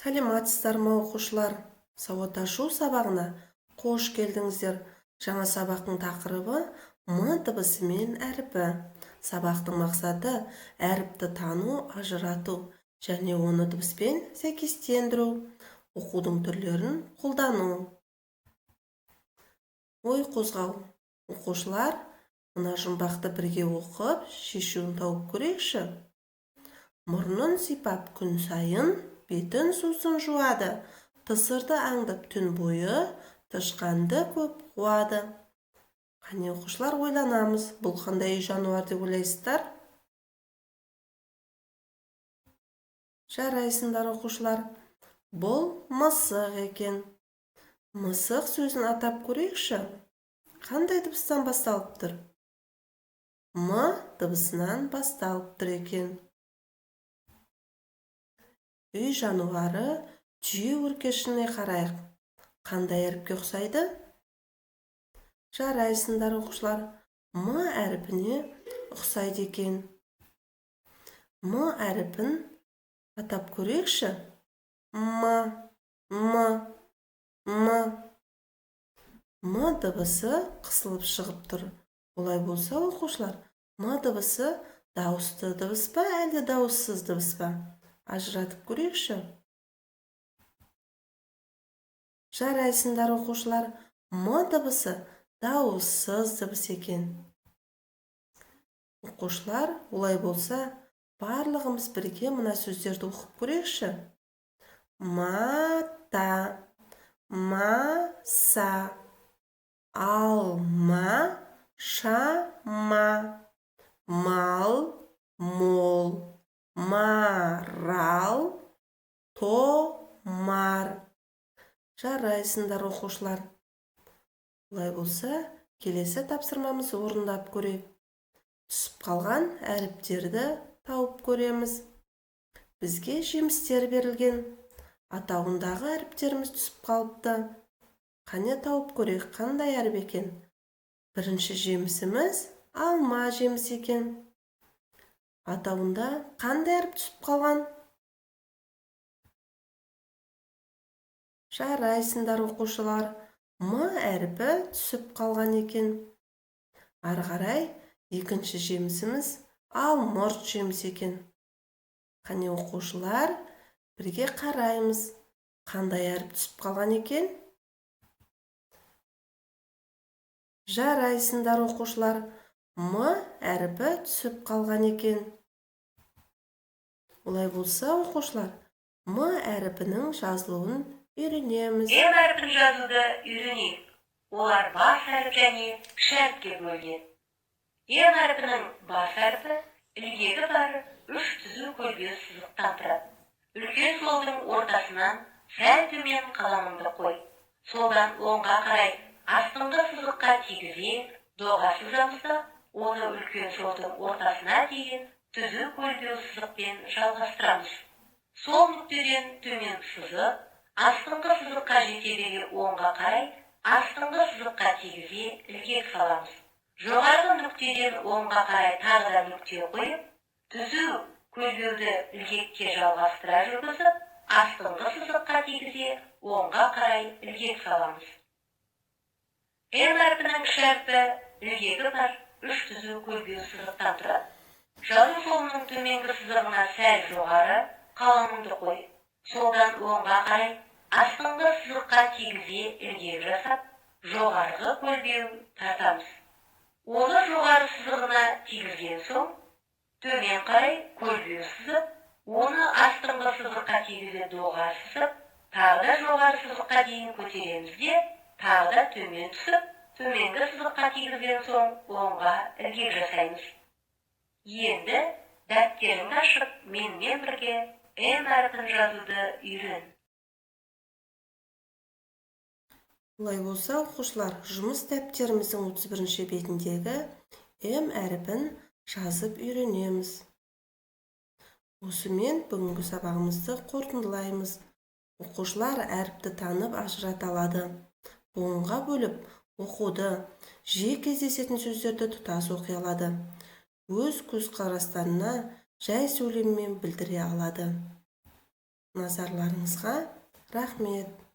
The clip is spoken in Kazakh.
Сәлеметсіздер ме оқушылар? Сауатташу сабағына қош келдіңіздер. Жаңа сабақтың тақырыбы м дыбысы мен әріпі. Сабақтың мақсаты әріпті тану, ажырату және оны дыбыспен сәйкестендіру. Оқудың түрлерін қолдану. Ой қозғау. Оқушылар, мына жұмбақты бірге оқып, шешуін тауып көрейікші. Мұрнын сипап күн сайын бетін сусын жуады. Тысырды аңдып түн бойы, тышқанды көп қуады. Қане оқушылар, ойланамыз, бұл қандай жануар деп ойлайсыздар? Жарайсыңдар оқушылар. Бұл мысық екен. Мысық сөзін атап көрейікші. Қандай дыбыстан басталып тұр? М дыбысынан басталып тұр екен. Үй жануары түйе өркешіне қарайық. Қандай әріпке ұқсайды? Жарайсыңдар оқушылар. М әріпіне ұқсайды екен. М әріпін атап көрейікші. М дыбысы қысылып шығып тұр. Олай болса оқушылар, М дыбысы дауысты дыбыс па, әлде дауыссыз дыбыс па? Ажыратып көрейікші. Жарайсыңдар оқушылар. М дыбысы дауыссыз дыбыс екен. Оқушылар, олай болса, барлығымыз бірге мына сөздерді оқып көрейікші. Мата, маса, алма, шама, мал, мол, марал, томар. Жарайсыңдар оқушылар. Олай болса, келесі тапсырмамыз орындап көрейік. Түсіп қалған әріптерді тауып көреміз. Бізге жемістер берілген. Атауындағы әріптеріміз түсіп қалыпты. Қане тауып көрейік, қандай әріп екен? Бірінші жемісіміз алма жемісі екен. Атауында қандай әріп түсіп қалған? Жарайсыңдар оқушылар. М әріпі түсіп қалған екен. Ары қарай екінші жемісіміз алмұрт жемісі екен. Қане оқушылар, бірге қараймыз. Қандай әріп түсіп қалған екен? Жарайсыңдар оқушылар. М әріпі түсіп қалған екен. Олай болса оқушылар, М әріпінің жазылуын үйренеміз. М әріпін жазуды үйренейік. Олар бас әріп және кіші әріпке бөлінеді. М әріпінің бас әріпі ілгегі бар үш түзу көлбеу сызықтан тұрады. Үлкен солдың ортасынан сәл төмен қаламыңды қой. Солдан оңға қарай астыңғы сызыққа тигізе доға сызамызда, оны үлкен солдың ортасына дейін түзу көлбеу сызықпен жалғастырамыз. Сол нүктеден төмен сызық, астыңғы сызыққа жете бере оңға қарай астыңғы сызыққа тигізе ілгек саламыз. Жоғарғы нүктеден оңға қарай тағы да нүкте қойып, түзу көлбеуді ілгекке жалғастыра жүргізіп, астыңғы сызыққа тигізе оңға қарай ілгек саламыз. М әріпінің кіші әрпі ілгегі бар үш түзу көлбеу сызықтан тұрады. Жазу жолының төменгі сызығына сәл жоғары қаламыңды қой. Солдан оңға қарай астыңғы сызыққа тигізе ілгек жасап, жоғарғы көлбеу тартамыз. Оны жоғары сызығына тигізген соң, төмен қарай көлбеу сызып, оны астыңғы сызыққа тигізе доға сызып, тағы да жоғары сызыққа дейін көтереміз де, тағы да төмен түсіп, төменгі сызыққа тигізген соң, оңға ілгек жасаймыз. Енді дәптеріңді ашып, менімен бірге М әріпін жазуды үйрен. Олай болса, оқушылар, жұмыс дәптеріміздің 31-ші бетіндегі М әріпін жазып үйренеміз. Осымен бүгінгі сабағымызды қорытындылаймыз. Оқушылар әріпті танып ажырата алады. Буынға бөліп оқуды, жиі кездесетін сөздерді тұтас оқи алады. Өз көзқарастарына жай сөйлеммен білдіре алады. назарларыңызға рахмет.